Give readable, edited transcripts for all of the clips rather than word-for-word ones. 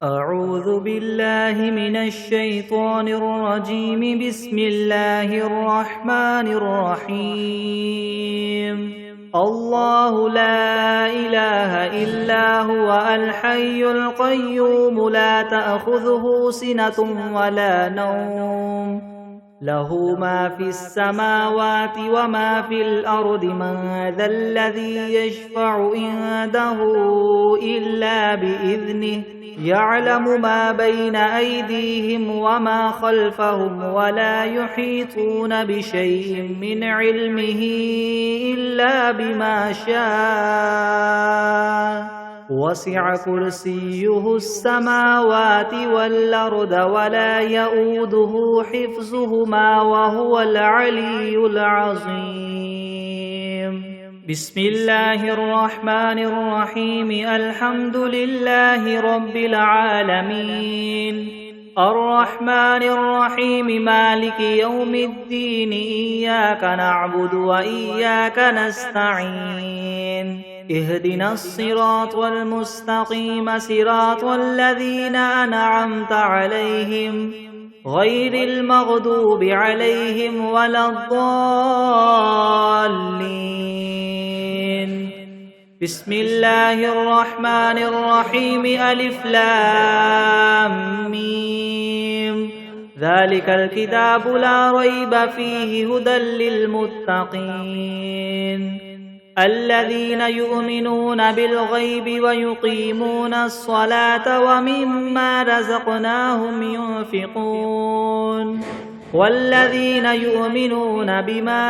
أعوذ بالله من الشيطان الرجيم. بسم الله الرحمن الرحيم. الله لا إله إلا هو الحي القيوم لا تأخذه سنة ولا نوم له ما في السماوات وما في الأرض. من ذا الذي يشفع عنده إلا بإذنه يعلم ما بين أيديهم وما خلفهم ولا يحيطون بشيء من علمه إلا بما شاء. وسع كرسيه السماوات والأرض ولا يؤوده حفظهما وهو العلي العظيم. بسم الله الرحمن الرحيم. الحمد لله رب العالمين الرحمن الرحيم مالك يوم الدين. إياك نعبد وإياك نستعين. اهدنا الصراط المستقيم صراط الذين أنعمت عليهم غير المغضوب عليهم ولا الضالين. بسم الله الرحمن الرحيم. ألف لام ميم. ذلك الكتاب لا ريب فيه هدى للمتقين الذين يؤمنون بالغيب ويقيمون الصلاة ومما رزقناهم ينفقون والذين يؤمنون بما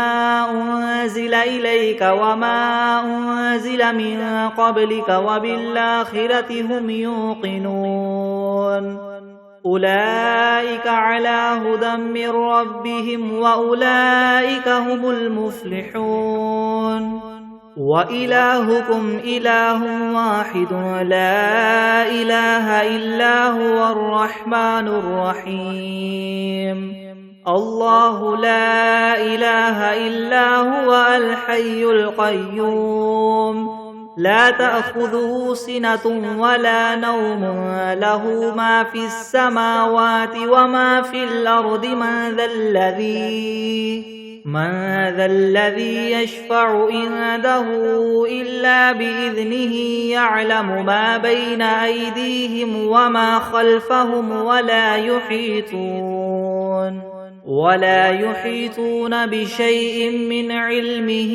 أنزل إليك وما أنزل من قبلك وبالآخرة هم يوقنون. أولئك على هدى من ربهم وأولئك هم المفلحون. وإلهكم إله واحد لا إله إلا هو الرحمن الرحيم. الله لا إله إلا هو الحي القيوم لا تأخذه سنة ولا نوم له ما في السماوات وما في الأرض. من ذا الذي يشفع عنده إلا بإذنه يعلم ما بين أيديهم وما خلفهم ولا يحيطون بشيء من علمه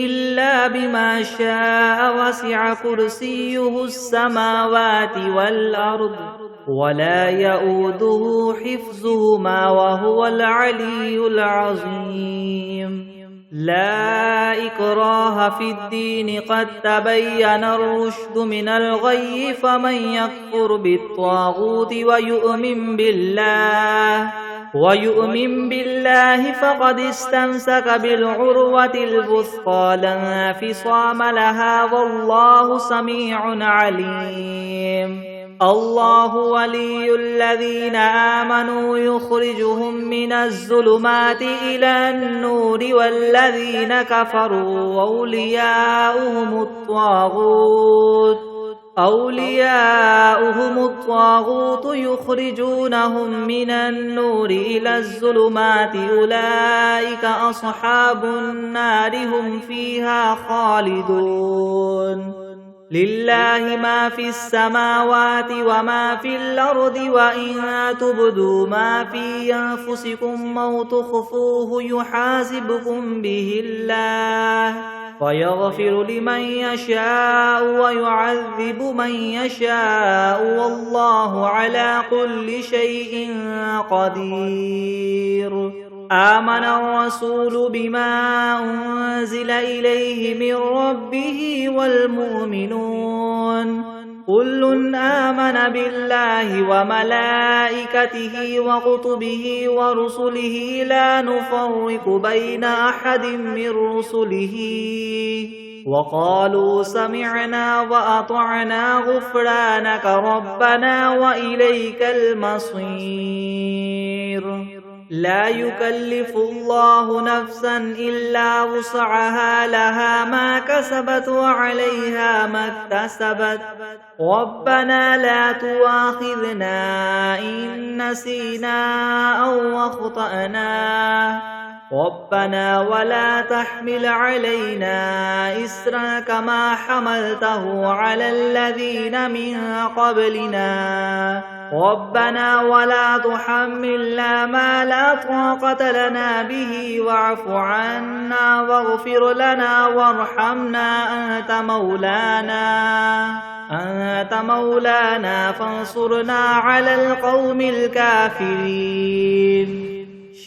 إلا بما شاء. وسع كرسيه السماوات والأرض ولا يؤوده حفظهما وهو العلي العظيم. لا إكراه في الدين قد تبين الرشد من الغي. فمن يكفر بالطاغوت ويؤمن بالله فقد استمسك بالعروة الوثقى لا انفصام لها والله سميع عليم. الله ولي الذين آمنوا يخرجهم من الظلمات إلى النور والذين كفروا أولياؤهم الطاغوت يخرجونهم من النور إلى الظلمات. أولئك أصحاب النار هم فيها خالدون. لله ما في السماوات وما في الأرض وإن تبدوا ما في أنفسكم أو تخفوه يحاسبكم به الله فيغفر لمن يشاء ويعذب من يشاء والله على كل شيء قدير. آمن الرسول بما أنزل إليه من ربه والمؤمنون كل آمن بالله وملائكته وكتبه ورسله لا نفرق بين أحد من رسله وقالوا سمعنا وأطعنا غفرانك ربنا وإليك المصير. لا يكلف الله نفسا إلا وسعها لها ما كسبت وعليها ما اكتسبت ربنا لا تؤاخذنا إن نسينا أو أخطأنا ربنا ولا تحمل علينا إسرا كما حملته على الذين من قبلنا ربنا ولا تحملنا ما لا طاقة لنا به واعف عنا واغفر لنا وارحمنا أنت مولانا فانصرنا على القوم الكافرين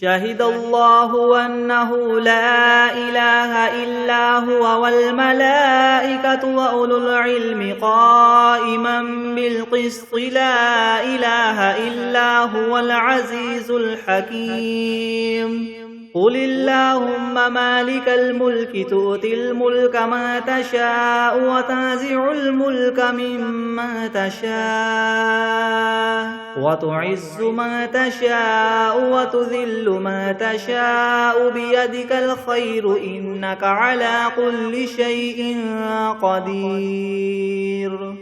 شهد الله أنه لا إله إلا هو والملائكة وأولو العلم قائما بالقسط لا إله إلا هو العزيز الحكيم قل اللهم مالك الملك تؤتي الملك ما تشاء وتنزع الملك ممن تشاء وتعز من تشاء وتذل من تشاء بيدك الخير إنك على كل شيء قدير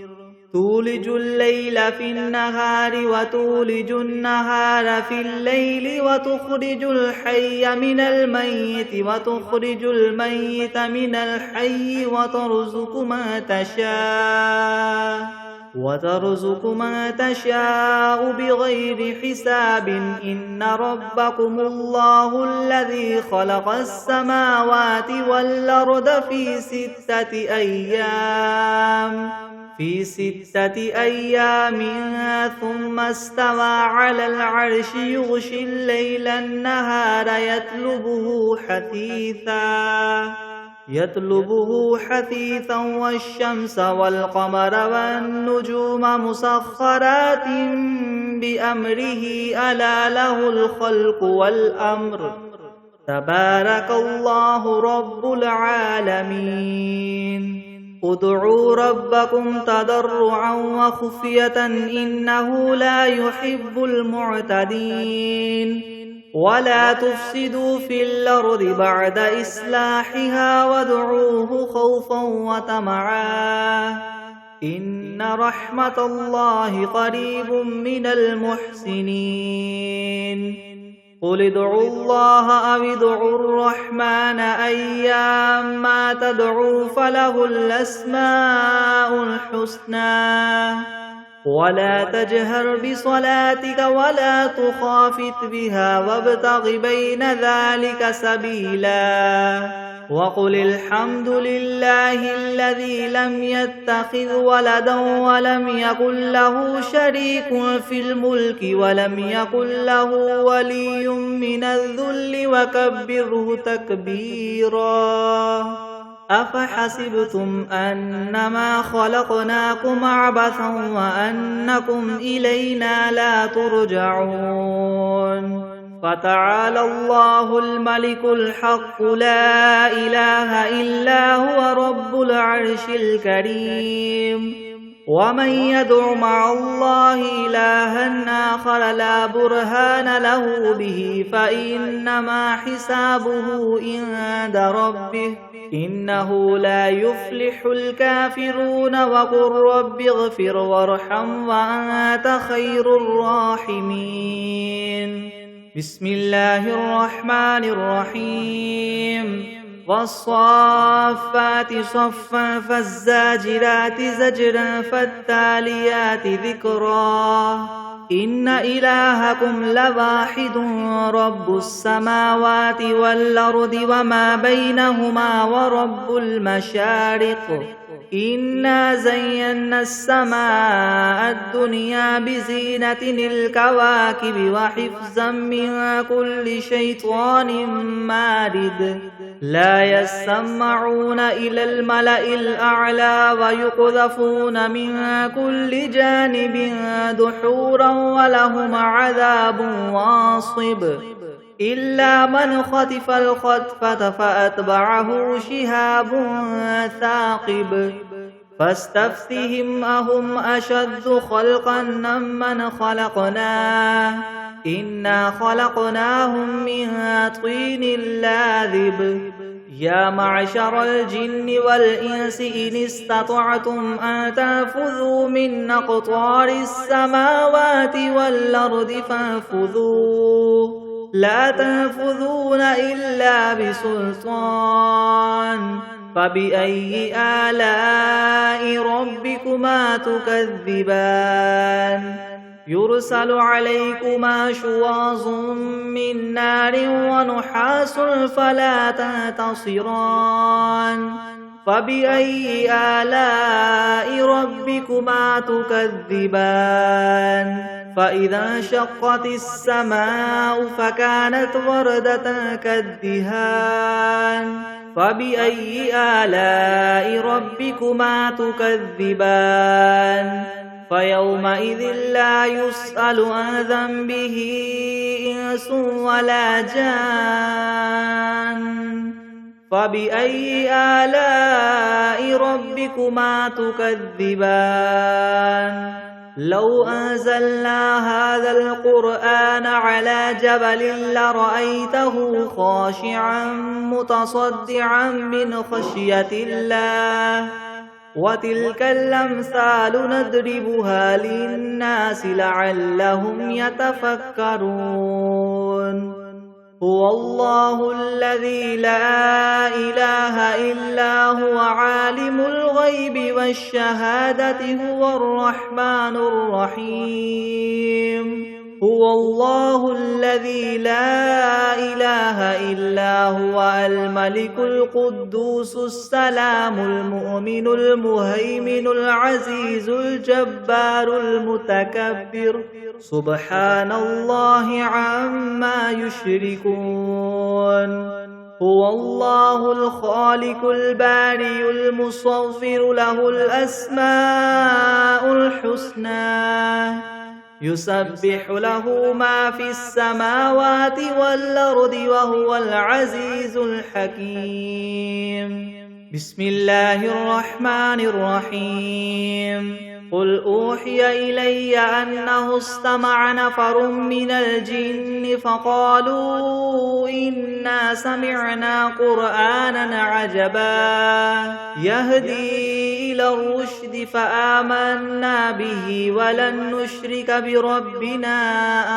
تولج الليل في النهار وتولج النهار في الليل وتخرج الحي من الميت وتخرج الميت من الحي وترزق من تشاء بغير حساب إن ربكم الله الذي خلق السماوات والأرض في 6 أيام ثم استوى على العرش يغشي الليل النهار يطلبه حثيثا والشمس والقمر والنجوم مسخرات بأمره ألا له الخلق والأمر تبارك الله رب العالمين ادعوا ربكم تضرعا وخفية إنه لا يحب المعتدين ولا تفسدوا في الأرض بعد إصلاحها وادعوه خوفا وطمعا إن رحمة الله قريب من المحسنين قل ادعوا الله أو ادعوا الرحمن أيما تدعوا فله الأسماء الحسنى ولا تجهر بصلاتك ولا تخافت بها وابتغ بين ذلك سبيلا وقل الحمد لله الذي لم يتخذ ولدا ولم يكن له شريك في الملك ولم يكن له ولي من الذل وكبره تكبيرا أفحسبتم أنما خلقناكم عبثا وأنكم إلينا لا ترجعون فتعالى الله الملك الحق لا إله إلا هو رب العرش الكريم ومن يدع مع الله إلها آخر لا برهان له به فإنما حسابه عند ربه إنه لا يفلح الكافرون وقل رب اغفر وارحم وأنت خير الراحمين بسم الله الرحمن الرحيم والصافات صفا فالزاجرات زجرا فالتاليات ذكرا إن إلهكم لواحد رب السماوات والأرض وما بينهما ورب المشارق إنا زينا السماء الدنيا بزينة الكواكب وحفظا من كل شيطان مارد لا يسمعون إلى الملأ الأعلى ويقذفون من كل جانب دحورا ولهم عذاب واصب إلا من خطف الخطفة فأتبعه شهاب ثاقب فاستفتهم أهم أشد خلقا ممن خلقنا إنا خلقناهم من طين لاذب يا معشر الجن والإنس إن استطعتم أن تنفذوا من أقطار السماوات والأرض فانفذوا لا تنفذون إلا بسلطان فبأي آلاء ربكما تكذبان يرسل عليكما شواظ من نار ونحاس فلا تنتصران فبأي آلاء ربكما تكذبان فإذا انشقت السماء فكانت وردة كالدهان فبأي آلاء ربكما تكذبان فيومئذ لا يسأل عن ذنبه إنس ولا جان فبأي آلاء ربكما تكذبان لو أنزلنا هذا القرآن على جبل لرأيته خاشعا متصدعا من خشية الله وتلك الأمثال نضربها للناس لعلهم يتفكرون هو الله الذي لا إله إلا هو عالم الغيب والشهادة هو الرحمن الرحيم هو الله الذي لا إله إلا هو الملك القدوس السلام المؤمن المهيمن العزيز الجبار المتكبر سبحان الله عما يشركون هو الله الخالق البارئ المصور له الأسماء الحسنى يسبح له ما في السماوات والأرض وهو العزيز الحكيم بسم الله الرحمن الرحيم قل أوحي إلي أنه استمع نفر من الجن فقالوا إنا سمعنا قرآنا عجبا يهدي إلى الرشد فآمنا به ولن نشرك بربنا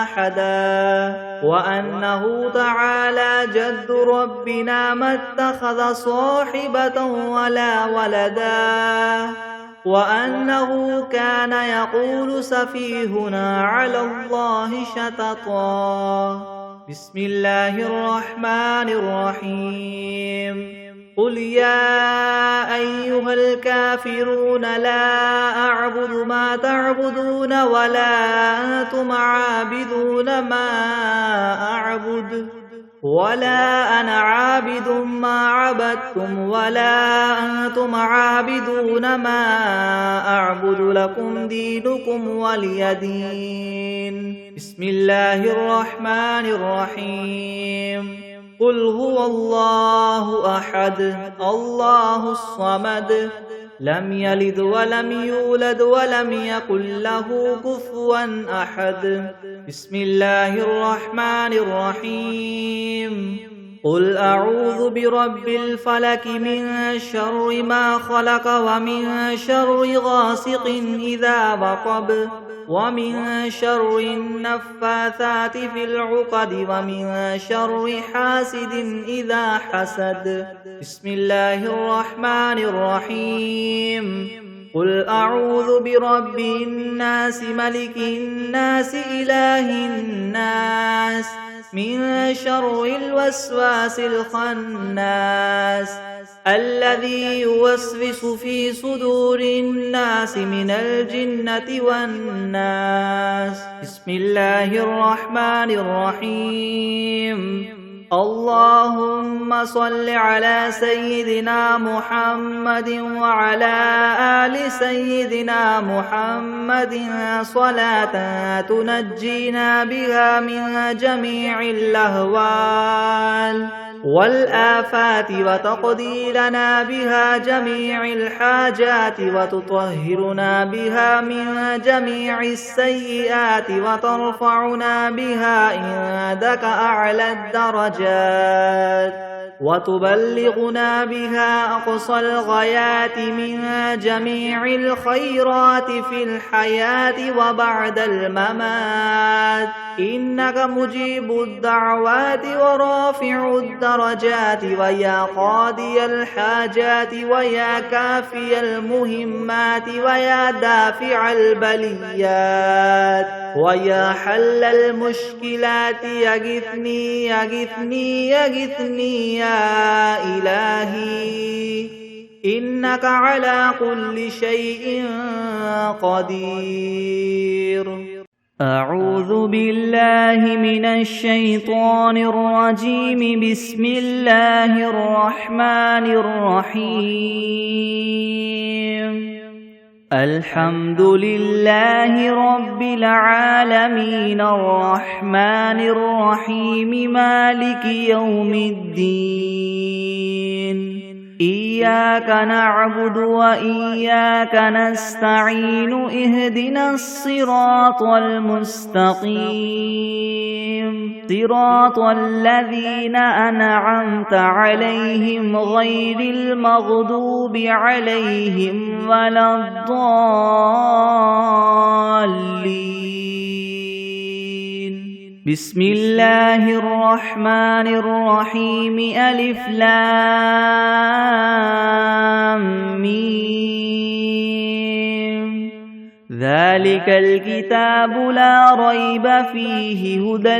أحدا وأنه تعالى جد ربنا ما اتخذ صاحبة ولا ولدا وأنه كان يقول سفيهنا على الله شططا بسم الله الرحمن الرحيم قل يا أيها الكافرون لا أعبد ما تعبدون ولا أنتم عابدون ما أعبد ولا أنا عابد ما عبدتم ولا أنتم عابدون ما أعبد لكم دينكم ولي دين بسم الله الرحمن الرحيم قل هو الله أحد الله الصمد لم يلد ولم يولد ولم يكن له كفوا أحد بسم الله الرحمن الرحيم قل أعوذ برب الفلك من شر ما خلق ومن شر غاسق إذا وقب ومن شر النفاثات في العقد ومن شر حاسد إذا حسد بسم الله الرحمن الرحيم قل أعوذ برب الناس ملك الناس إله الناس من شر الوسواس الخناس الذي يوسوس في صدور الناس من الجنة والناس بسم الله الرحمن الرحيم اللهم صل على سيدنا محمد وعلى آل سيدنا محمد صلاة تنجينا بها من جميع الأهوال والآفات وتقضي لنا بها جميع الحاجات وتطهرنا بها من جميع السيئات وترفعنا بها عندك أعلى الدرجات وتبلغنا بها أقصى الغايات من جميع الخيرات في الحياة وبعد الممات إنك مجيب الدعوات ورافع الدرجات ويا قاضي الحاجات ويا كافي المهمات ويا دافع البليات ويا حل المشكلات يغثني يغثني يغثني يا إلهي إنك على كل شيء قدير. أعوذ بالله من الشيطان الرجيم. بسم الله الرحمن الرحيم. الحمد لله رب العالمين الرحمن الرحيم مالك يوم الدين إياك نعبد وإياك نستعين اهدنا الصراط المستقيم صراط الذين أنعمت عليهم غير المغضوب عليهم ولا الضالين. بسم الله الرحمن الرحيم. ألف لام ميم. ذلك الكتاب لا ريب فيه هدى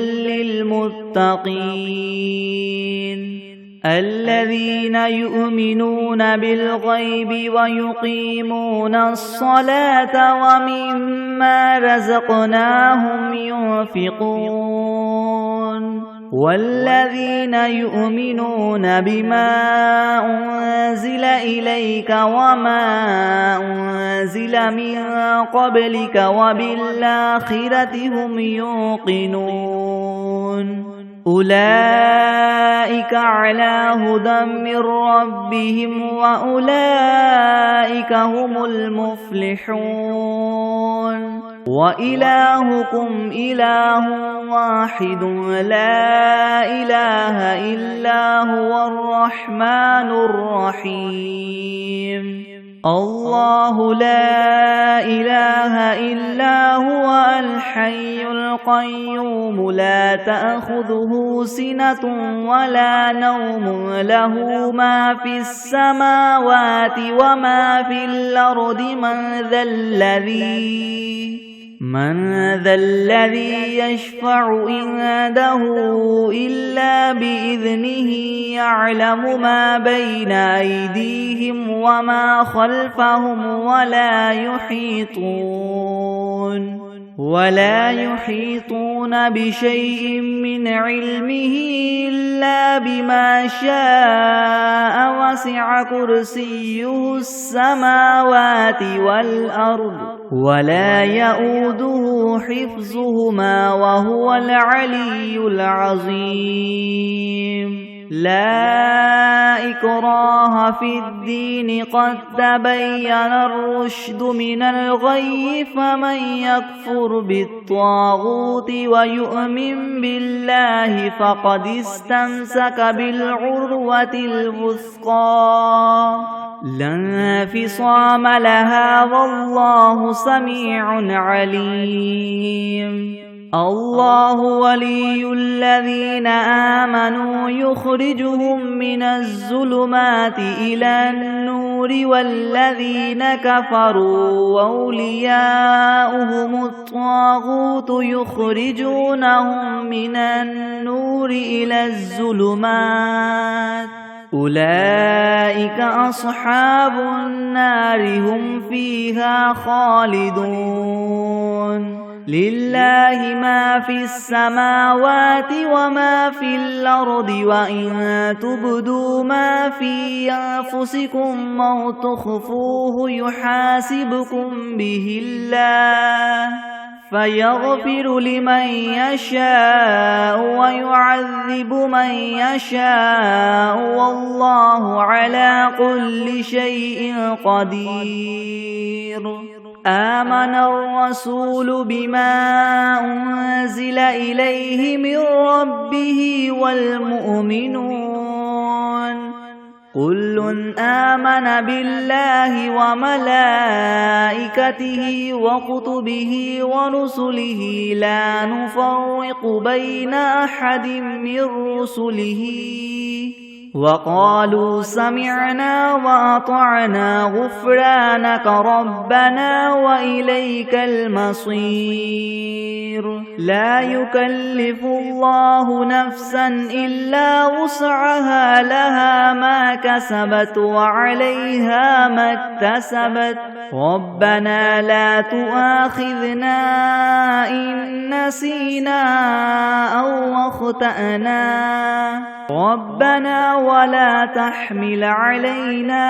للمتقين الذين يؤمنون بالغيب ويقيمون الصلاة ومما رزقناهم ينفقون والذين يؤمنون بما أنزل إليك وما أنزل من قبلك وبالآخرة هم يوقنون أولئك على هدى من ربهم وأولئك هم المفلحون. وإلهكم إله واحد لا إله إلا هو الرحمن الرحيم. الله لا إله إلا هو الحي القيوم لا تأخذه سنة ولا نوم له ما في السماوات وما في الأرض من ذا الذي يشفع عنده إلا بإذنه يعلم ما بين أيديهم وما خلفهم ولا يحيطون بشيء من علمه إلا بما شاء وسع كرسيه السماوات والأرض ولا يؤوده حفظهما وهو العلي العظيم. لا إكراه في الدين قد تبين الرشد من الغي فمن يكفر بالطاغوت ويؤمن بالله فقد استمسك بالعروة الوثقى لا انفصام لها والله سميع عليم. الله ولي الذين آمنوا يخرجهم من الظلمات إلى النور والذين كفروا وأولياؤهم الطاغوت يخرجونهم من النور إلى الظلمات أولئك أصحاب النار هم فيها خالدون. لله ما في السماوات وما في الأرض وإن تبدوا ما في أنفسكم أو تخفوه يحاسبكم به الله فيغفر لمن يشاء ويعذب من يشاء والله على كل شيء قدير. آمن الرسول بما أنزل إليه من ربه والمؤمنون كل آمن بالله وملائكته وكتبه ورسله لا نفرق بين أحد من رسله وقالوا سمعنا وأطعنا غفرانك ربنا وإليك المصير. لا يكلف الله نفسا إلا وسعها لها ما كسبت وعليها ما اكتسبت ربنا لا تؤاخذنا إن نسينا أو أخطأنا ربنا ولا تحمل علينا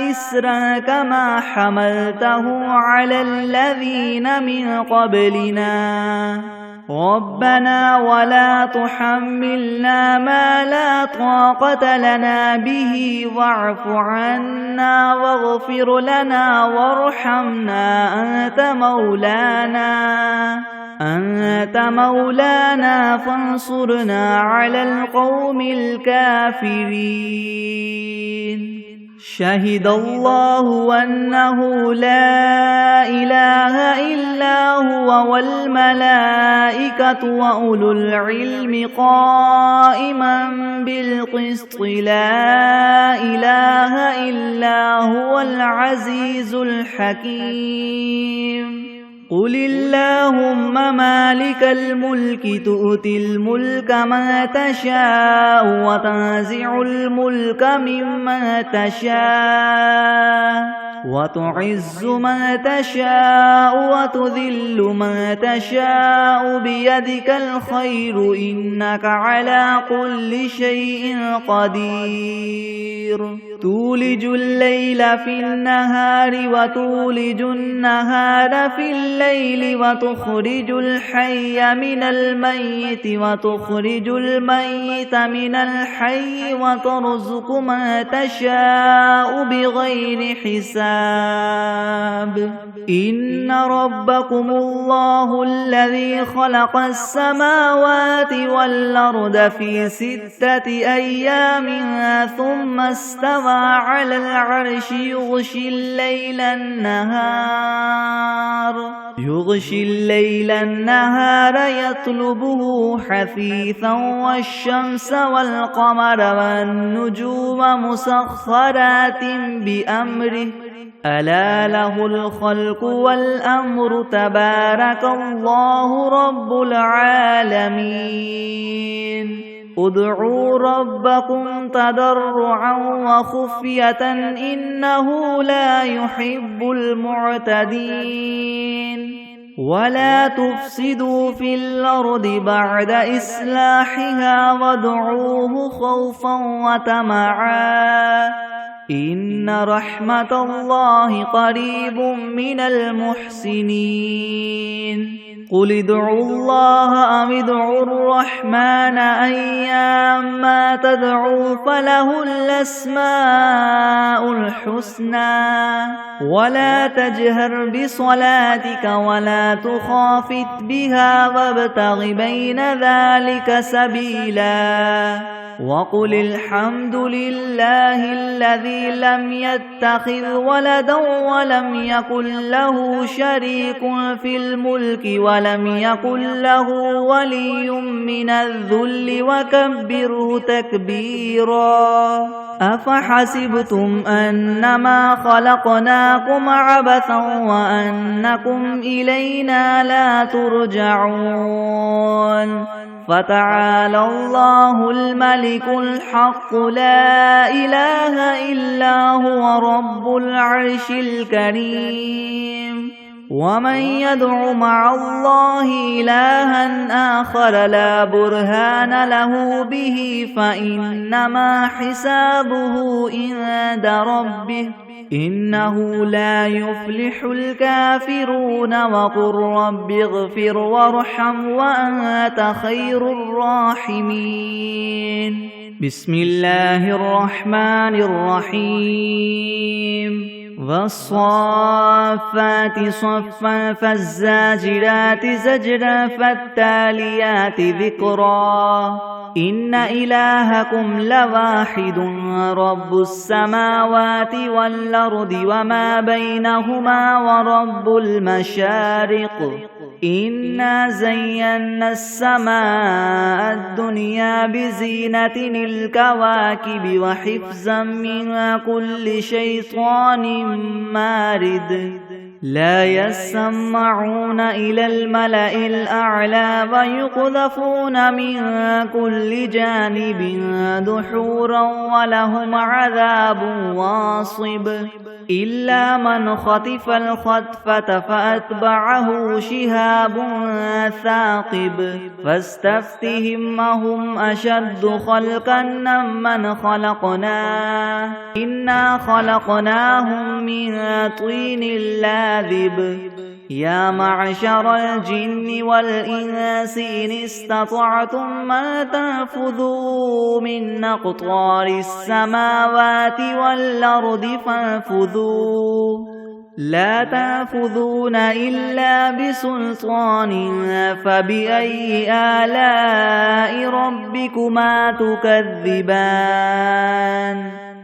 إسرا كما حملته على الذين من قبلنا ربنا ولا تحملنا ما لا طاقة لنا به واعف عنا واغفر لنا وارحمنا أنت مولانا فانصرنا على القوم الكافرين. شهد الله أنه لا إله إلا هو والملائكة وأولو العلم قائما بالقسط لا إله إلا هو العزيز الحكيم. قل اللهم مالك الملك تؤتي الملك من تشاء وتنزع الملك ممن تشاء وتعز من تشاء وتذل من تشاء بيدك الخير إنك على كل شيء قدير. تولج الليل في النهار وتولج النهار في الليل وتخرج الحي من الميت وتخرج الميت من الحي وترزق من تشاء بغير حساب. إن ربكم الله الذي خلق السماوات والأرض في 6 أيام ثم استوى على العرش يغشي الليل النهار يطلبه حثيثا والشمس والقمر والنجوم مسخرات بأمره ألا له الخلق والأمر تبارك الله رب العالمين. ادعوا ربكم تضرعا وخفية إنه لا يحب المعتدين. ولا تفسدوا في الأرض بعد إصلاحها وادعوه خوفا وطمعا إن رحمة الله قريب من المحسنين. قل ادعوا الله أم ادعوا الرحمن أيما تدعوا فله الأسماء الحسنى ولا تجهر بصلاتك ولا تخافت بها وابتغ بين ذلك سبيلا. وقل الحمد لله الذي لم يتخذ ولدا ولم يكن له شريك في الملك ولم يكن له ولي من الذل وكبره تكبيرا. أفحسبتم أنما خلقناكم عبثا وأنكم إلينا لا ترجعون. فتعالى الله الملك الحق لا إله إلا هو رب العرش الكريم. ومن يدع مع الله إلها آخر لا برهان له به فإنما حسابه عند ربه إنه لا يفلح الكافرون وقل رب اغفر وارحم وأنت خير الراحمين بسم الله الرحمن الرحيم والصافات صفا فالزاجرات زجرا فالتاليات ذكرا إن إلهكم لواحد رب السماوات والأرض وما بينهما ورب المشارق إنا زينا السماء الدنيا بزينة الكواكب وحفظا من كل شيطان مارد لا يسمعون إلى الملأ الأعلى ويقذفون من كل جانب دحورا ولهم عذاب واصب إلا من خطف الخطفة فأتبعه شهاب ثاقب فاستفتهم أهم أشد خلقا من خلقنا إنا خلقناهم من طين لاذب يا معشر الجن والإنس إن استطعتم ما تنفذوا من أقطار السماوات والأرض فانفذوا لا تنفذون إلا بسلطان فبأي آلاء ربكما تكذبان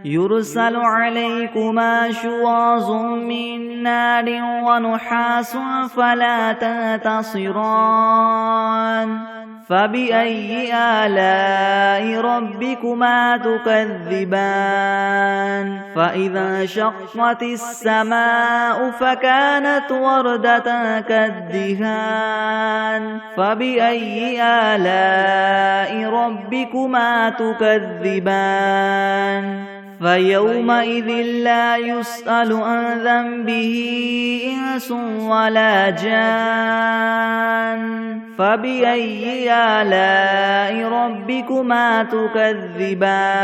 يرسل عليكما شواظ من نار ونحاس فلا تنتصران فبأي آلاء ربكما تكذبان فإذا انشقت السماء فكانت وردة كالدهان فبأي آلاء ربكما تكذبان فيومئذ لا يسأل عن ذنبه إنس ولا جان فبأي آلاء ربكما تكذبان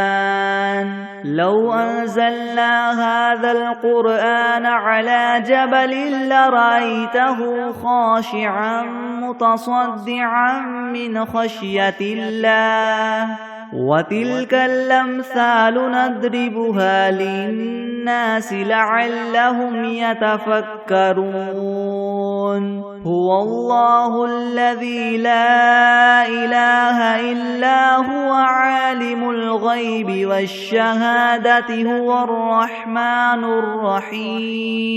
لو أنزلنا هذا القرآن على جبل لرأيته خاشعا متصدعا من خشية الله وتلك الأمثال نضربها للناس لعلهم يتفكرون هو الله الذي لا إله إلا هو عالم الغيب والشهادة هو الرحمن الرحيم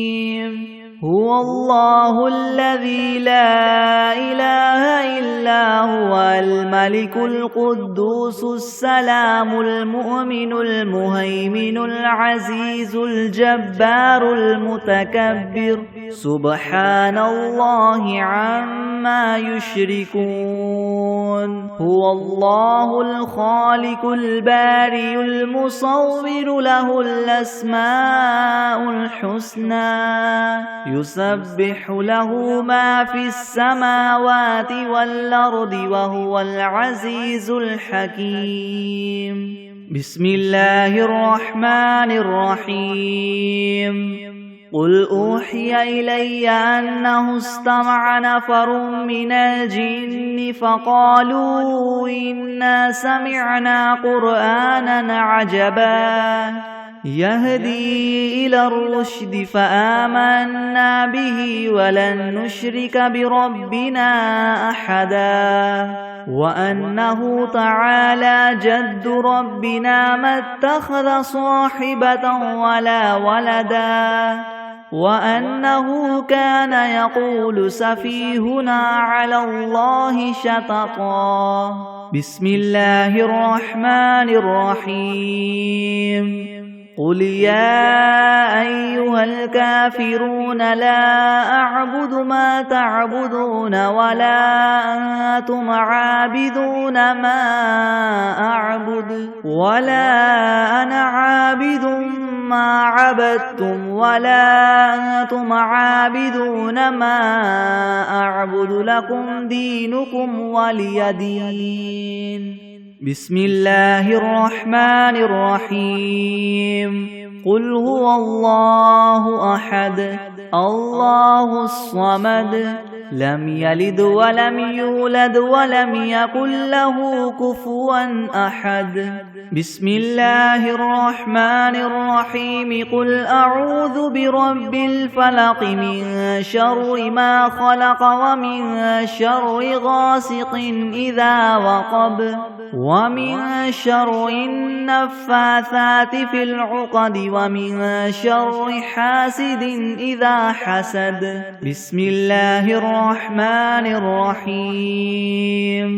هو الله الذي لا إله إلا هو الملك القدوس السلام المؤمن المهيمن العزيز الجبار المتكبر سبحان الله عما يشركون هو الله الخالق البارئ المصور له الأسماء الحسنى يسبح له ما في السماوات والأرض وهو العزيز الحكيم بسم الله الرحمن الرحيم قل أوحي إلي أنه استمع نفر من الجن فقالوا إنا سمعنا قرآنا عجبا يهدي إلى الرشد فآمنا به ولن نشرك بربنا أحدا وأنه تعالى جد ربنا ما اتخذ صاحبة ولا ولدا وأنه كان يقول سفيهنا على الله شططا بسم الله الرحمن الرحيم قل يا أيها الكافرون لا أعبد ما تعبدون ولا أنتم عابدون ما أعبد ولا أنا عابد ما عبدتم ولا أنتم عابدون ما أعبد لكم دينكم ولي دين. بسم الله الرحمن الرحيم. قل هو الله أحد الله الصمد لم يلد ولم يولد ولم يكن له كفوا أحد. بسم الله الرحمن الرحيم. قل أعوذ برب الفلق من شر ما خلق ومن شر غاسق إذا وقب ومن شر النفاثات في العقد ومن شر حاسد إذا حسد. بسم الله الرحمن الرحيم.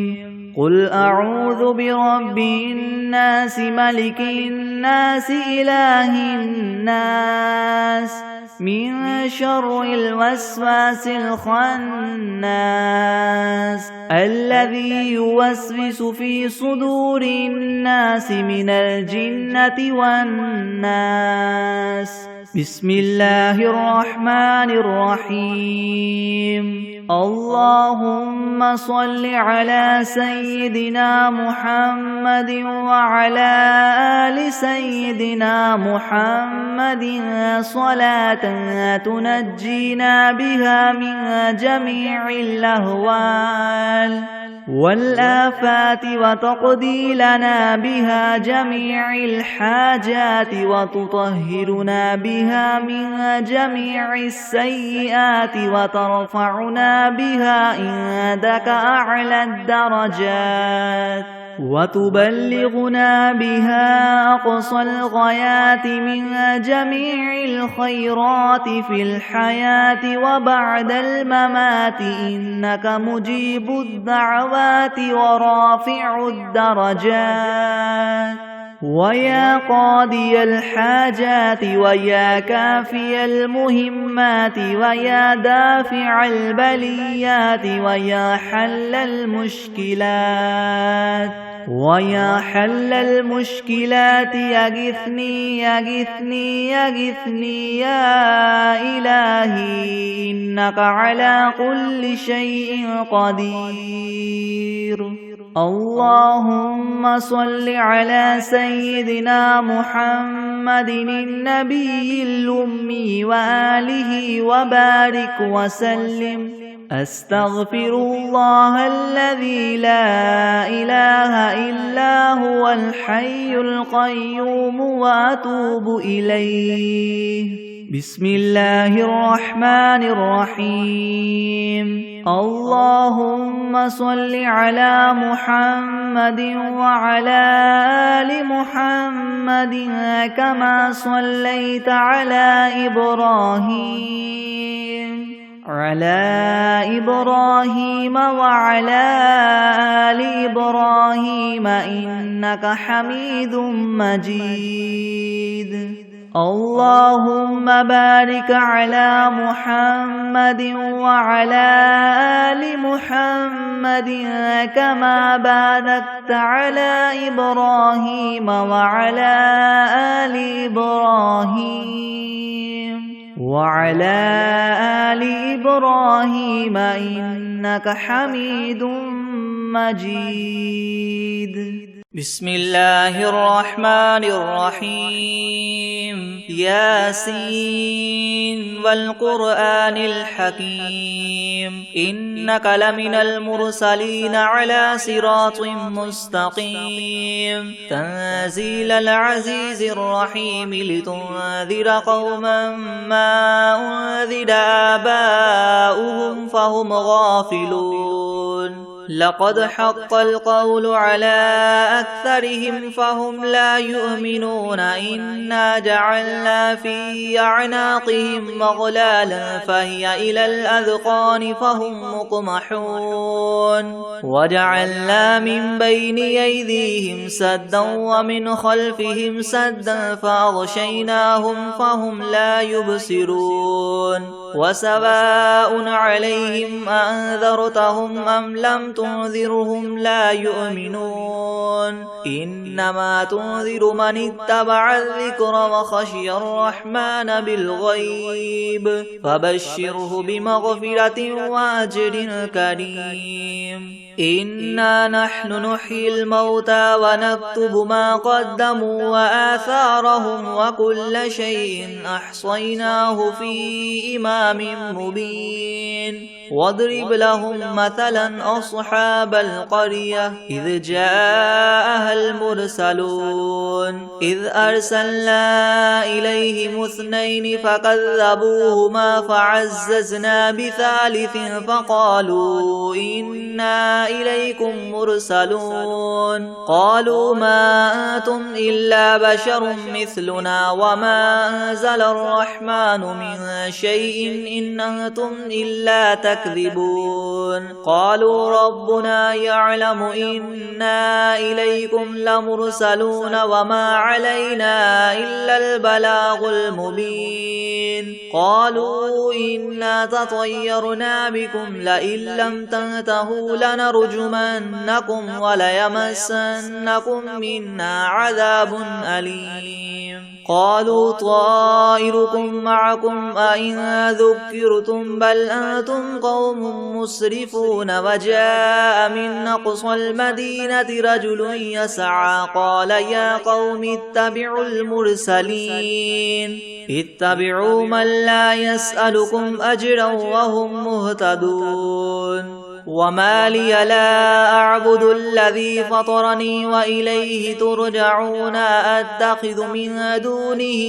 قل أعوذ برب الناس ملك الناس إله الناس من شر الوسواس الخناس الذي يوسوس في صدور الناس من الجنة والناس. بسم الله الرحمن الرحيم. اللهم صل على سيدنا محمد وعلى آل سيدنا محمد صلاة تنجينا بها من جميع الأهوال والآفات وتقضي لنا بها جميع الحاجات وتطهرنا بها من جميع السيئات وترفعنا بها عندك أعلى الدرجات وتبلغنا بها أقصى الغايات من جميع الخيرات في الحياة وبعد الممات إنك مجيب الدعوات ورافع الدرجات ويا قاضي الحاجات ويا كافي المهمات ويا دافع البليات ويا حل المشكلات يغثني يغثني يغثني يا إلهي إنك على كل شيء قدير. اللهم صل على سيدنا محمد النبي الأمي وآله وبارك وسلم. أستغفر الله الذي لا إله إلا هو الحي القيوم وأتوب إليه. بسم الله الرحمن الرحيم. اللهم صل على محمد وعلى آل محمد كما صليت على إبراهيم وعلى آل إبراهيم إنك حميد مجيد. اللهم بارك على محمد وعلى آل محمد كما باركت على إبراهيم وعلى آل إبراهيم إنك حميد مجيد. بسم الله الرحمن الرحيم. ياسين والقرآن الحكيم إنك لمن المرسلين على صراط مستقيم تنزيل العزيز الرحيم لتنذر قوما ما أنذر آباؤهم فهم غافلون. لقد حق القول على أكثرهم فهم لا يؤمنون. إنا جعلنا في أعناقهم أغلالا فهي إلى الأذقان فهم مقمحون. وجعلنا من بين أيديهم سدا ومن خلفهم سدا فأغشيناهم فهم لا يبصرون. وسواء عليهم أنذرتهم أم لم تنذرهم لا يؤمنون إنما تنذر من اتبع الذكر وخشي الرحمن بالغيب فبشره بمغفرة وأجر كريم إنا نحن نحيي الموتى ونكتب ما قدموا وآثارهم وكل شيء أحصيناه في إمام مبين واضرب لهم مثلا أصحاب القرية إذ جاءها المرسلون إذ أرسلنا إليهم اثنين فكذبوهما فعززنا بثالث فقالوا إنا إليكم مرسلون قالوا ما أنتم إلا بشر مثلنا وما أنزل الرحمن من شيء إن أنتم إلا تكذبون قالوا ربنا يعلم إنا إليكم لمرسلون وما علينا إلا البلاغ المبين قالوا إنا تطيرنا بكم لئن لم تنتهوا لنرجمنكم وليمسنكم منا عذاب أليم قالوا طائركم معكم أئن ذكرتم بل أنتم قوم مسرفون وجاء من أقصى المدينة رجل يسعى قال يا قوم اتبعوا المرسلين اتبعوا من لا يسألكم أجرا وهم مهتدون وما لي لا أعبد الذي فطرني وإليه ترجعون أتخذ من دونه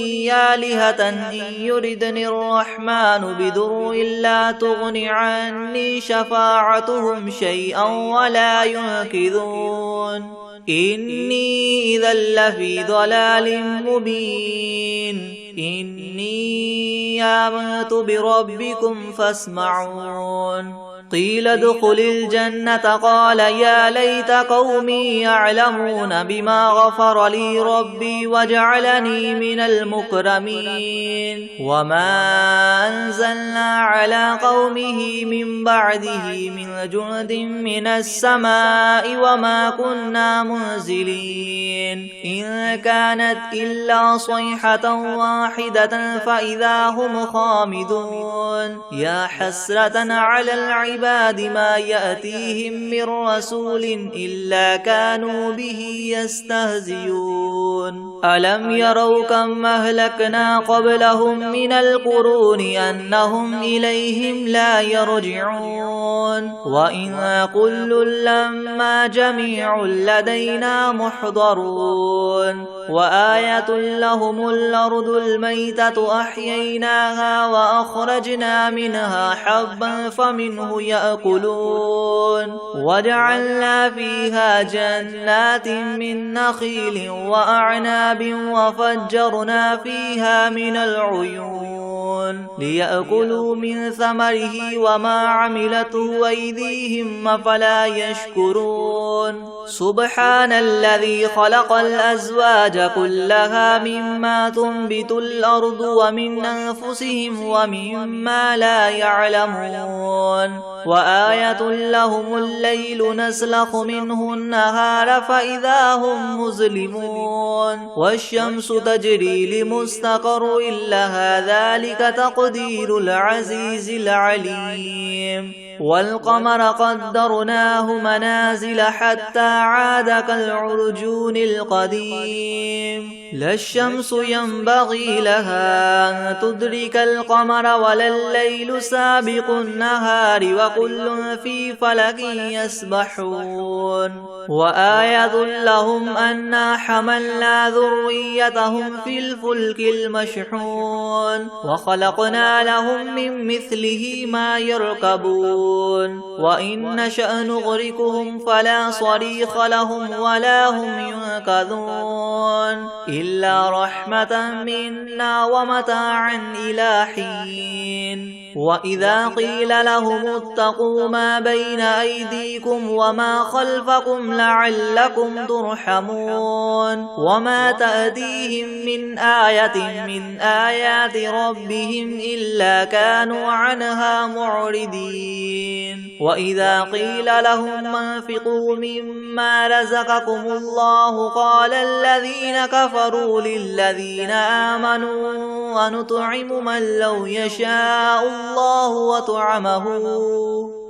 آلهة إن يردني الرحمن بضر لا تغن عني شفاعتهم شيئا ولا ينقذون إني إذا لفي ضلال مبين إني آمنت بربكم فاسمعون قيل ادخل الجنة قال يا ليت قومي يعلمون بما غفر لي ربي وجعلني من المكرمين وما أنزلنا على قومه من بعده من جند من السماء وما كنا منزلين إن كانت إلا صيحة واحدة فإذا هم خامدون يا حسرة على العباد ما يأتيهم من رسول إلا كانوا به يستهزئون ألم يروا كم أهلكنا قبلهم من القرون أنهم إليهم لا يرجعون وإن كل لما جميع لدينا محضرون وآية لهم الأرض الميتة أحييناها وأخرجنا منها حبا فمنه يأكلون وجعلنا فيها جنات من نخيل وأعناب وفجرنا فيها من العيون ليأكلوا من ثمره وما عملته أيديهم أفلا يشكرون سبحان الذي خلق الأزواج كلها مما تنبت الأرض ومن أنفسهم ومما لا يعلمون وآية لهم الليل نسلخ منه النهار فإذا هم مظلمون والشمس تجري لمستقر لها ذلك تقدير العزيز العليم والقمر قدرناه منازل حتى عاد كالعرجون القديم لا الشمس ينبغي لها أن تدرك القمر ولا الليل سابق النهار وكل في فلك يسبحون وآية لهم أنا حملنا ذريتهم في الفلك المشحون وخلقنا لهم من مثله ما يركبون وإن نشأ نغرقهم فلا صريخ لهم ولا هم ينقذون إلا رحمة منا ومتاعا إلى حين وإذا قيل لهم اتقوا ما بين أيديكم وما خلفكم لعلكم ترحمون وما تأتيهم من آية من آيات ربهم إلا كانوا عنها معرضين وإذا قيل لهم انفقوا مما رزقكم الله قال الذين كفروا للذين آمنوا ونطعم من لو يشاء الله وطعمه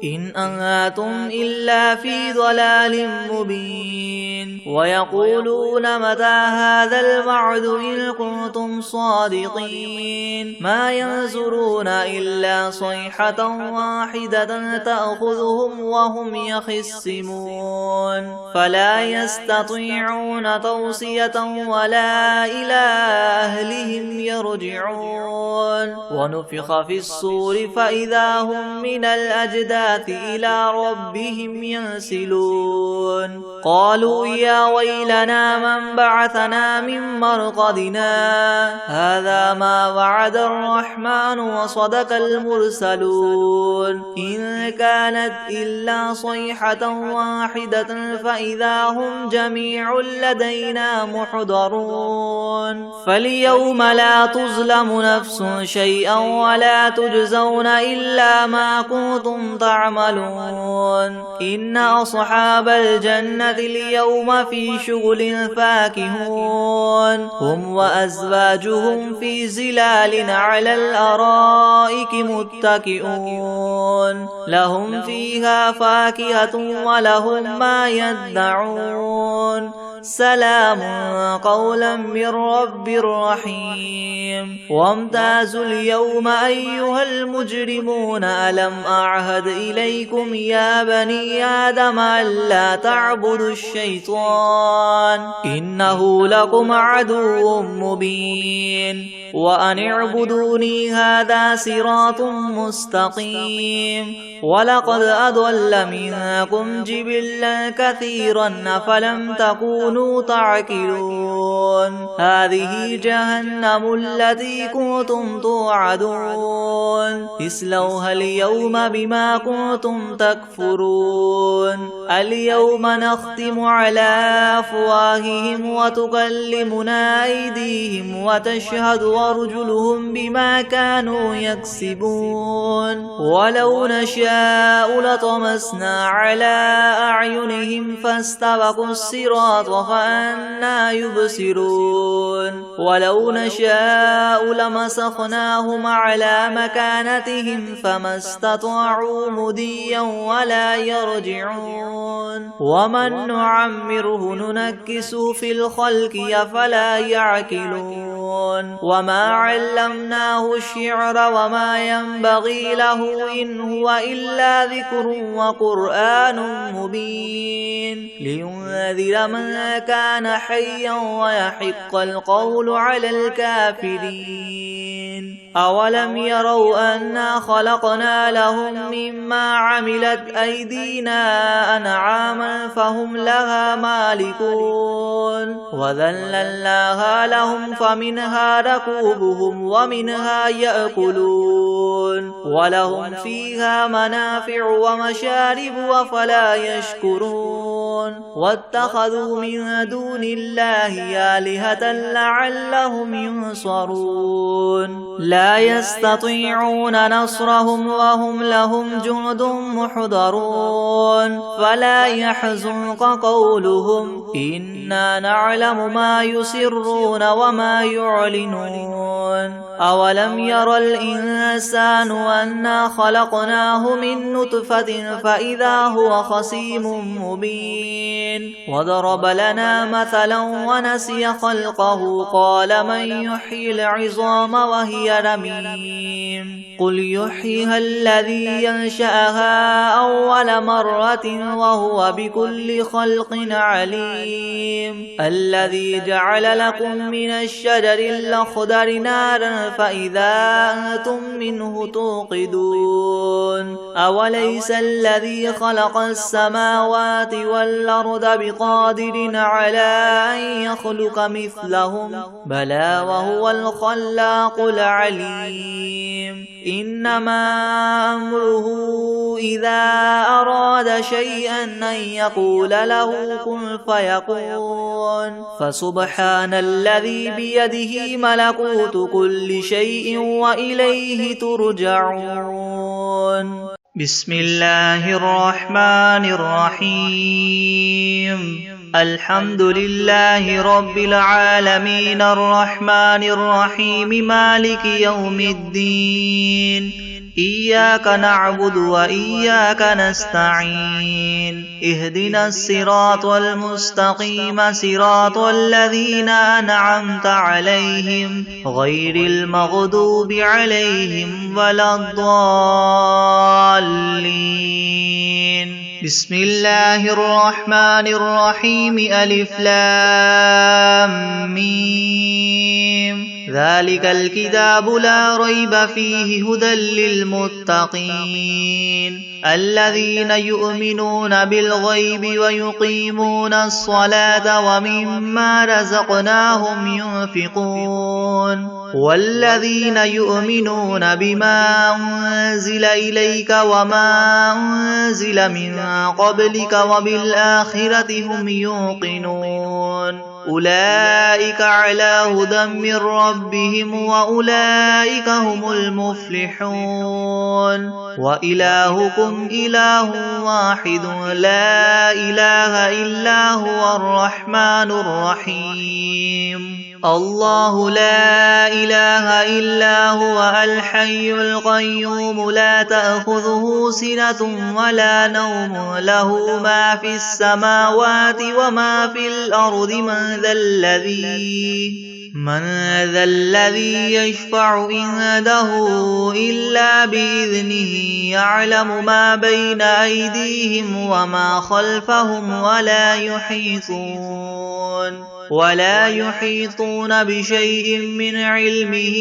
إن أنتم إلا في ضلال مبين ويقولون متى هذا الوعد إن كنتم صادقين ما ينظرون إلا صيحة واحدة تأخذهم وهم يخصمون فلا يستطيعون توصية ولا إلى أهلهم يرجعون ونفخ في الصور فإذا هم من الأجداث إلى ربهم ينسلون قالوا يا ويلنا من بعثنا من مرقدنا هذا ما وعد الرحمن وصدق المرسلون إن كانت إلا صيحة واحدة فإذا هم جميع لدينا محضرون فاليوم لا تظلم نفس شيئا ولا تجزون إلا ما كنتم تعملون إن أصحاب الجنة اليوم في شغل فاكهون هم وأزواجهم في زلال على الأرائك متكئون لهم فيها فاكهة ولهم ما يدعون سلام قولا من رب رحيم وامتازوا اليوم أيها المجرمون ألم أعهد إليكم يا بني آدم ألا تعبدوا الشيطان إنه لكم عدو مبين وأن اعبدوني هذا صراط مستقيم ولقد أضل منكم جبلا كثيرا أفلم تكونوا تعقلون هذه جهنم التي كنتم توعدون اصلوها اليوم بما كنتم تكفرون اليوم نختم على أفواههم وتكلمنا أيديهم وتشهد أرجلهم بما كانوا يكسبون ولو نشاء لطمسنا على أعينهم فاستبقوا الصراط فأنى يبصرون ولو نشاء لمسخناهم على مكانتهم فما استطاعوا مديا ولا يرجعون ومن نعمره ننكسه في الخلق أفلا يعقلون وما علمناه الشعر وما ينبغي له إن هو إلا ذكر وقرآن مبين لينذر من كان حيا ويحق القول على الكافرين أولم يروا أنا خلقنا لهم مما عملت أيدينا أنعاما فهم لها مالكون وذللناها لهم فمنها ركوبهم ومنها يأكلون ولهم فيها منافع ومشارب أفلا يشكرون واتخذوا من دون الله آلهة لعلهم ينصرون لا يستطيعون نصرهم وهم لهم جند محضرون فلا يحزنك قولهم إنا نعلم ما يسرون وما يعلنون أولم ير الإنسان أنا خلقناه من نطفة فإذا هو خصيم مبين وضرب لنا مثلا ونسي خلقه قال من يحيي العظام وهي رميم قل يحييها الذي ينشأها أول مرة وهو بكل خلق عليم الذي جعل لكم من الشجر الأخضر نارا فإذا أنتم منه توقدون أوليس الذي خلق السماوات والأرض بقادر على أن يخلق مثلهم بلى وهو الخلاق العليم عليم إنما أمره إذا أراد شيئا أن يقول له كن فيكون فسبحان الذي بيده ملكوت كل شيء وإليه ترجعون بسم الله الرحمن الرحيم الحمد لله رب العالمين الرحمن الرحيم مالك يوم الدين إياك نعبد وإياك نستعين اهدنا الصراط المستقيم صراط الذين أنعمت عليهم غير المغضوب عليهم ولا الضالين بسم الله الرحمن الرحيم ألف لام ميم ذلك الكتاب لا ريب فيه هدى للمتقين الذين يؤمنون بالغيب ويقيمون الصلاة ومما رزقناهم ينفقون والذين يؤمنون بما أنزل إليك وما أنزل من قبلك وبالآخرة هم يوقنون أولئك على هدى من ربهم وأولئك هم المفلحون وإلهكم إله واحد لا إله إلا هو الرحمن الرحيم الله لا إله إلا هو الحي القيوم لا تأخذه سنة ولا نوم له ما في السماوات وما في الأرض من ذا الذي يشفع عنده إلا بإذنه يعلم ما بين أيديهم وما خلفهم ولا يحيطون بشيء من علمه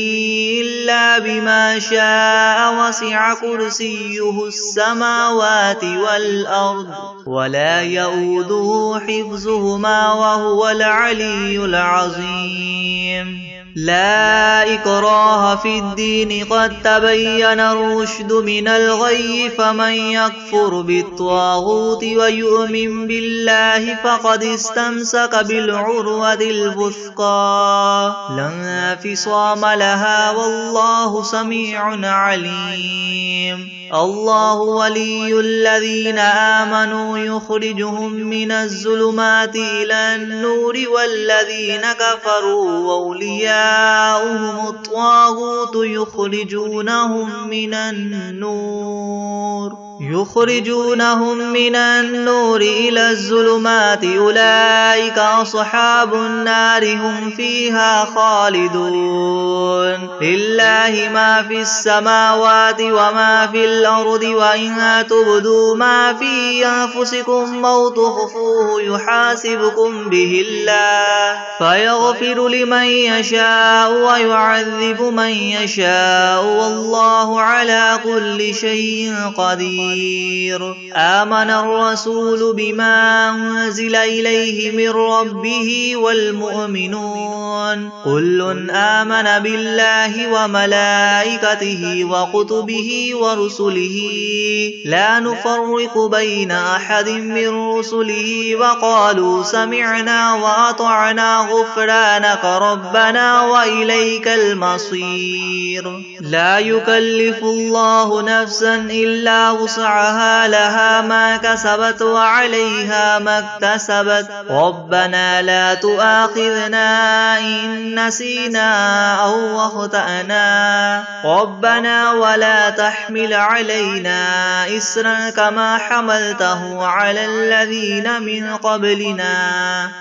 إلا بما شاء وسع كرسيه السماوات والأرض ولا يؤوده حفظهما وهو العلي العظيم لا إكراه في الدين قد تبين الرشد من الغي فمن يكفر بالطاغوت ويؤمن بالله فقد استمسك بالعروة الوثقى لا انفصام لها والله سميع عليم الله ولي الذين آمنوا يخرجهم من الظلمات إلى النور والذين كفروا أولياؤهم الطاغوت يخرجونهم من النور إلى الظلمات أولئك أصحاب النار هم فيها خالدون لله ما في السماوات وما في الأرض وإن تبدوا ما في أنفسكم أو تخفوه يحاسبكم به الله فيغفر لمن يشاء ويعذب من يشاء والله على كل شيء قدير آمن الرسول بما أنزل إليه من ربه والمؤمنون كل آمن بالله وملائكته وكتبه ورسله لا نفرق بين أحد من رسله وقالوا سمعنا وأطعنا غفرانك ربنا وإليك المصير لا يكلف الله نفسا إلا وسعها لها ما كسبت وعليها ما اكتسبت ربنا لا تؤاخذنا إن نسينا أو أخطأنا ربنا ولا تحمل علينا إسرا كما حملته على الذين من قبلنا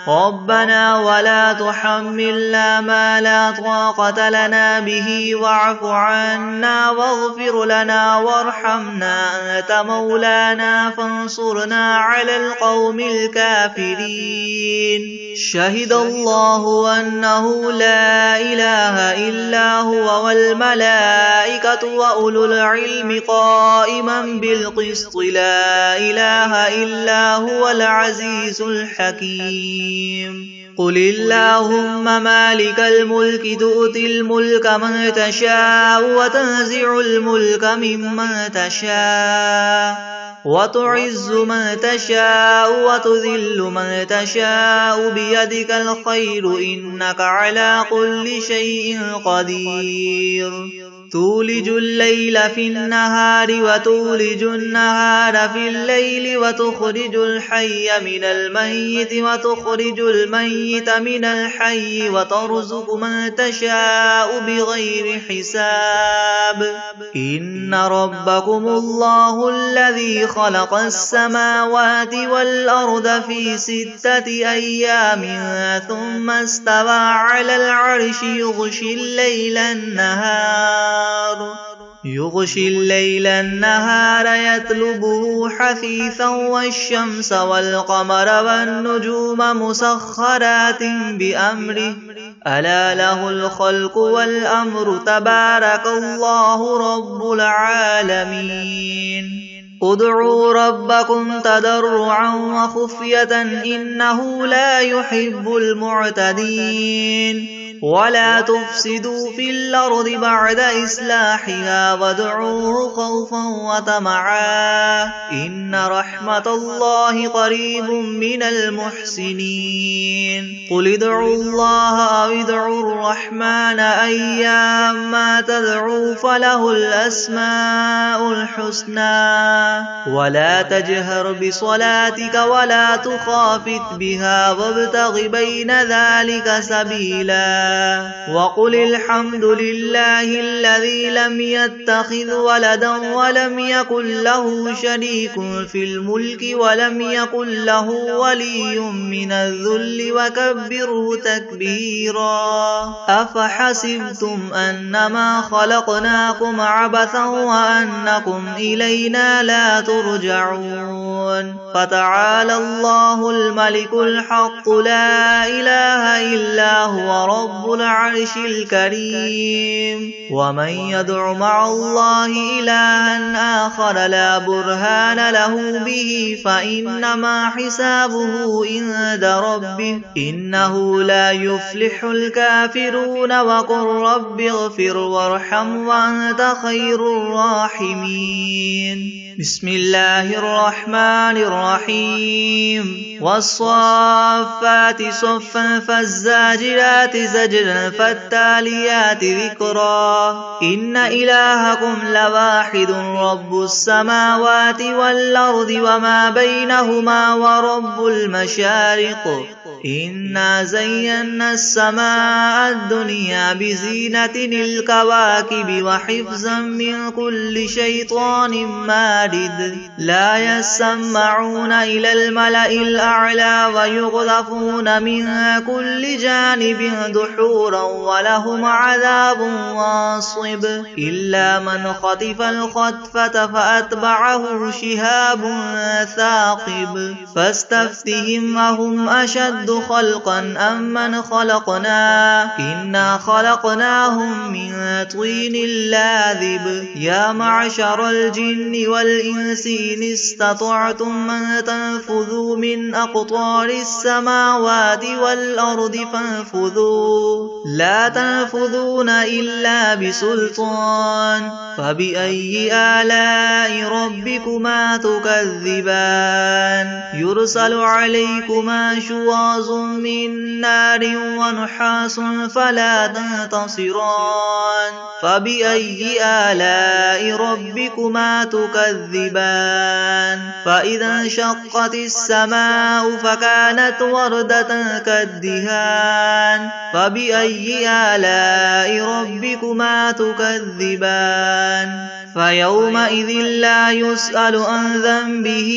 ربنا ولا تحملنا ما لا طاقة لنا به واعف عنا واغفر لنا وارحمنا أنت مولانا فانصرنا على القوم الكافرين شهد الله أنه لا إله إلا هو والملائكة وأولو العلم قائما بالقسط لا إله إلا هو العزيز الحكيم قل اللهم مالك الملك تؤتي الملك من تشاء وتنزع الملك ممن تشاء وتعز من تشاء وتذل من تشاء بيدك الخير إنك على كل شيء قدير تولج الليل في النهار وتولج النهار في الليل وتخرج الحي من الميت وتخرج الميت من الحي وترزق من تشاء بغير حساب إن ربكم الله الذي خلق السماوات والأرض في 6 أيام ثم استوى على العرش يغشي الليل النهار يطلبه حثيثا والشمس والقمر والنجوم مسخرات بأمره ألا له الخلق والأمر تبارك الله رب العالمين ادعوا ربكم تضرعا وخفية إنه لا يحب المعتدين ولا تفسدوا في الأرض بعد إصلاحها وادعوه خوفا وطمعا إن رحمة الله قريب من المحسنين قل ادعوا الله أو ادعوا الرحمن أيما تدعوا فله الأسماء الحسنى ولا تجهر بصلاتك ولا تخافت بها وابتغ بين ذلك سبيلا وقل الحمد لله الذي لم يتخذ ولدا ولم يكن له شريك في الملك ولم يكن له ولي من الذل وكبره تكبيرا أفحسبتم أنما خلقناكم عبثا وأنكم إلينا لا ترجعون فتعالى الله الملك الحق لا إله إلا هو رب العرش الكريم ومن يدع مع الله إلها آخر لا برهان له به فإنما حسابه عند ربه إنه لا يفلح الكافرون وقل رب اغفر وارحم وأنت خير الراحمين بسم الله الرحمن الرحيم والصافات صفا فالزاجرات زجرا فالتاليات ذكرا إن إلهكم لواحد رب السماوات والأرض وما بينهما ورب المشارق إنا زينا السماء الدنيا بزينة الكواكب وحفظا من كل شيطان مارد لا يسمعون إلى الملأ الأعلى ويقذفون من كل جانب دحورا ولهم عذاب واصب إلا من خطف الخطفة فأتبعه شهاب ثاقب فاستفتهم أهم أشد خلقا أم من خلقنا إنا خلقناهم من طين لاذب يا معشر الجن والإنس إن استطعتم أن تنفذوا من أقطار السماوات والأرض فانفذوا لا تنفذون إلا بسلطان فبأي آلاء ربكما تكذبان يرسل عليكما شواظ من نار ونحاس فلا تنتصران فبأي آلاء ربكما تكذبان فإذا انشقت السماء فكانت وردة كالدهان فبأي آلاء ربكما تكذبان فيومئذ لا يسأل عن ذنبه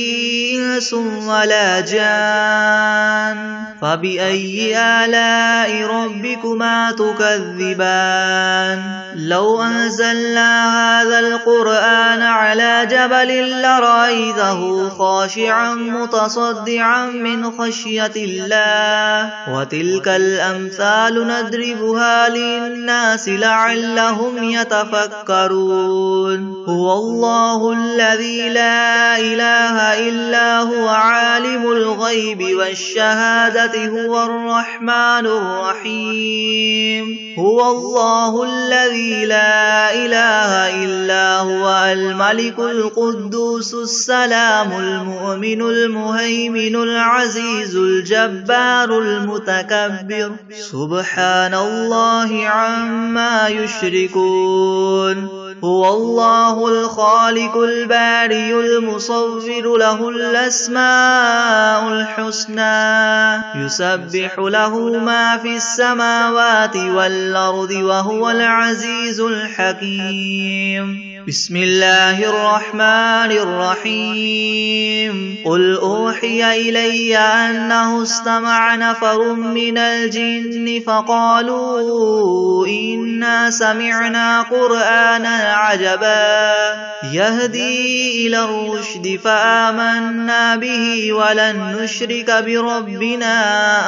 إنس ولا جان فبأي آلاء ربكما تكذبان لو أنزلنا هذا القرآن على جبل لرأيته خاشعا متصدعا من خشية الله وتلك الأمثال نضربها للناس لعلهم يتفكرون هو الله الذي لا إله إلا هو عالم الغيب والشهادة هو الرحمن الرحيم هو الله الذي لا إله إلا هو الملك القدوس السلام المؤمن المهيمن العزيز الجبار المتكبر سبحان الله عما يشركون هو الله الخالق البارئ المصور له الأسماء الحسنى يسبح له ما في السماوات والأرض وهو العزيز الحكيم بسم الله الرحمن الرحيم قل أوحي إلي أنه استمع نفر من الجن فقالوا إنا سمعنا قرآنا عجبا يهدي إلى الرشد فآمنا به ولن نشرك بربنا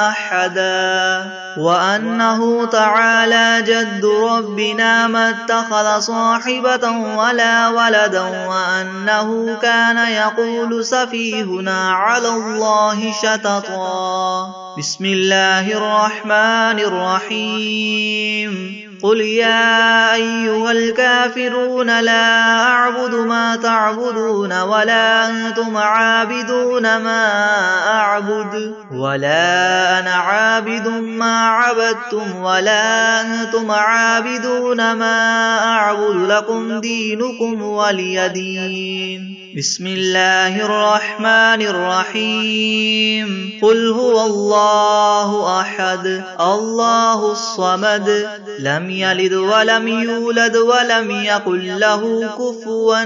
أحدا وأنه تعالى جد ربنا ما اتخذ صاحبة ولا ولدا وأنه كان يقول سفيهنا على الله شططا بسم الله الرحمن الرحيم قل يا أيها الكافرون لا أعبد ما تعبدون ولا أنتم عابدون ما أعبد ولا أنا عابد ما عبدتم ولا أنتم عابدون ما أعبد لكم دينكم ولي دين بسم الله الرحمن الرحيم قل هو الله أحد الله الصمد لم يلد ولم يولد ولم يكن له كفوا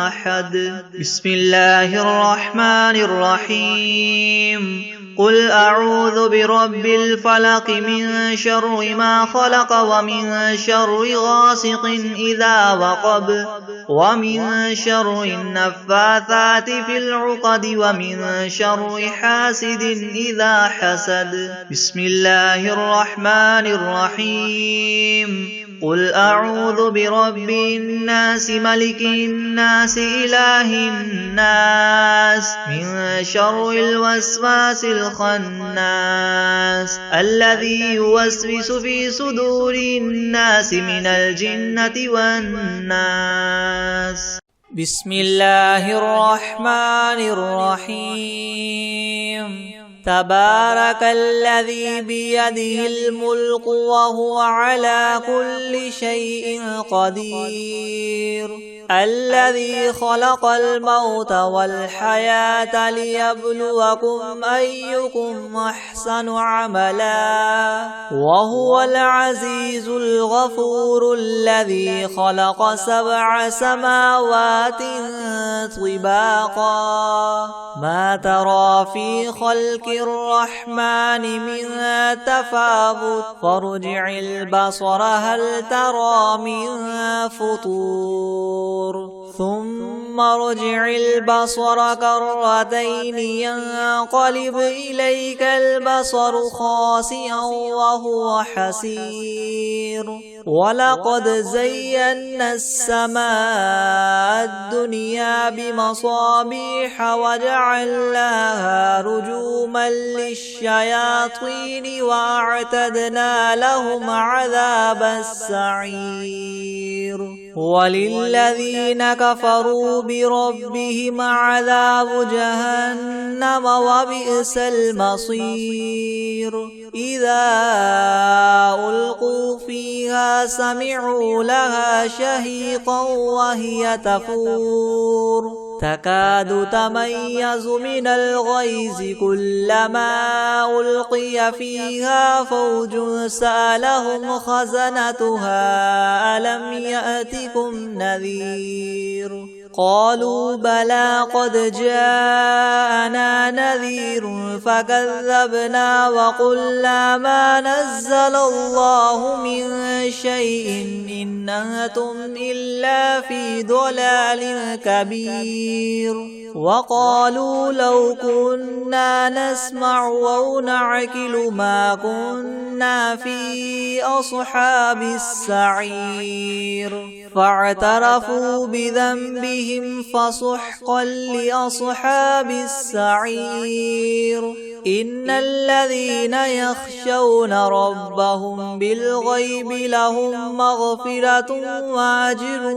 أحد بسم الله الرحمن الرحيم قل أعوذ برب الفلق من شر ما خلق ومن شر غاسق إذا وقب ومن شر النفاثات في العقد ومن شر حاسد إذا حسد بسم الله الرحمن الرحيم قل أعوذ برب الناس ملك الناس إله الناس من شر الوسواس الخناس الذي يوسوس في صدور الناس من الجنة والناس بسم الله الرحمن الرحيم تبارك الذي بيده الملك وهو على كل شيء قدير الذي خلق الموت والحياة ليبلوكم أيكم أحسن عملا وهو العزيز الغفور الذي خلق 7 سماوات طباقا ما ترى في خلق الرحمن من تفاوت فارجع البصر هل ترى من فطور ثم ارجع البصر كرتين ينقلب إليك البصر خاسئا وهو حسير ولقد زينا السماء الدنيا بمصابيح وجعلناها رجوما للشياطين وأعتدنا لهم عذاب السعير وللذين كفروا بربهم عذاب جهنم وبئس المصير إذا ألقوا فيها سمعوا لها شهيقا وهي تفور تكاد تميز من الغيظ كلما ألقي فيها فوج سألهم خزنتها ألم يأتكم نذير قالوا بلى قد جاءنا نذير فكذبنا وقلنا ما نزل الله من شيء إن أنتم إلا في ضلال كبير وقالوا لو كنا نسمع أو نعقل ما كنا في أصحاب السعير فاعترفوا بذنبهم فسحقا لأصحاب السعير إن الذين يخشون ربهم بالغيب لهم مغفرة وأجر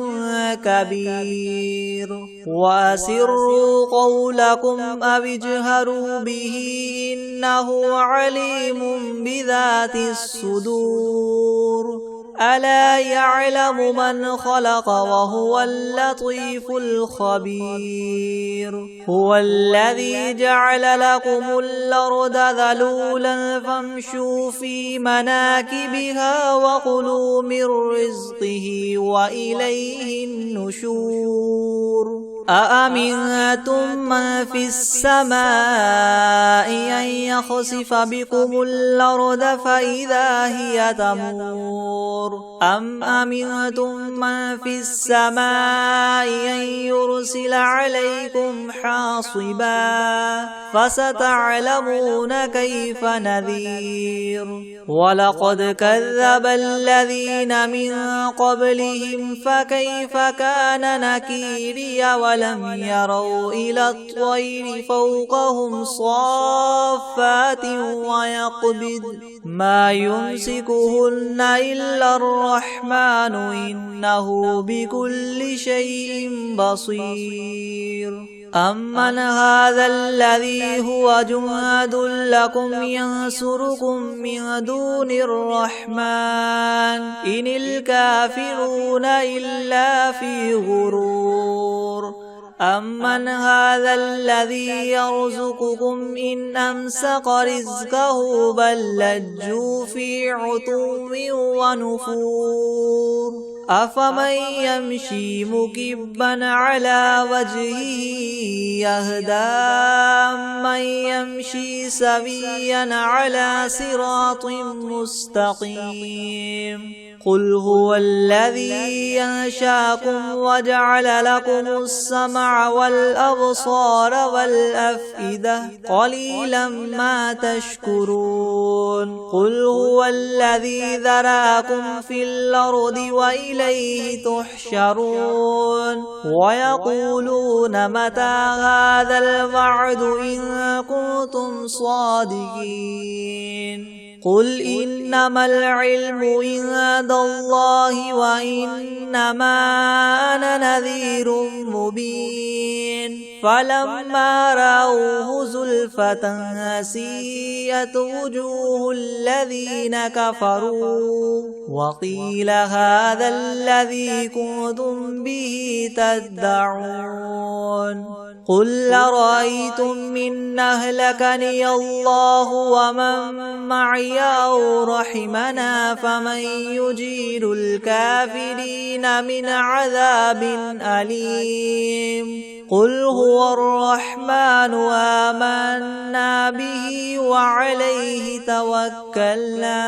كبير وأسروا قولكم أو اجهروا به إنه عليم بذات الصدور ألا يعلم من خلق وهو اللطيف الخبير هو الذي جعل لكم الأرض ذلولا فامشوا في مناكبها وكلوا من رزقه وإليه النشور أأمنتم من في السماء أن يخسف بكم الأرض فإذا هي تمور أم أمنتم من في السماء أن يرسل عليكم حاصبا فستعلمون كيف نذير ولقد كذب الذين من قبلهم فكيف كان نكيري ولم يروا إلى الطير فوقهم صافات ويقبض ما يمسكهن إلا الرحمن إنه بكل شيء بصير أمن هذا الذي هو جند لكم ينصركم من دون الرحمن إن الكافرون إلا في غرور أمن هذا الذي يرزقكم إن أمسك رزقه بل لجوا في عتو ونفور أفمن يمشي مكبا على وجهه يهدى من يمشي سويا على صراط مستقيم قل هو الذي ينشاكم وجعل لكم السمع والأبصار والأفئدة قليلا ما تشكرون قل هو الذي ذراكم في الأرض وإليه تحشرون ويقولون متى هذا الوعد إن كنتم صادقين قل إنما العلم عند الله وإنما أنا نذير مبين فلما رأوه زلفة سيئت وجوه الذين كفروا وقيل هذا الذي كنتم به تدعون قل أرأيتم إن أهلكني الله ومن معي أو رحمنا فمن يجير الكافرين من عذاب أليم قل هو الرحمن آمنا به وعليه توكلنا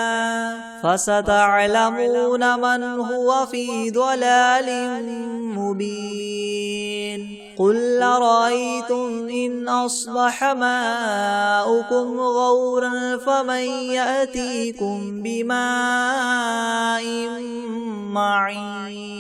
فستعلمون من هو في ضلال مبين قل أرأيتم إن أصبح ماؤكم غورا فمن يأتيكم بماء معين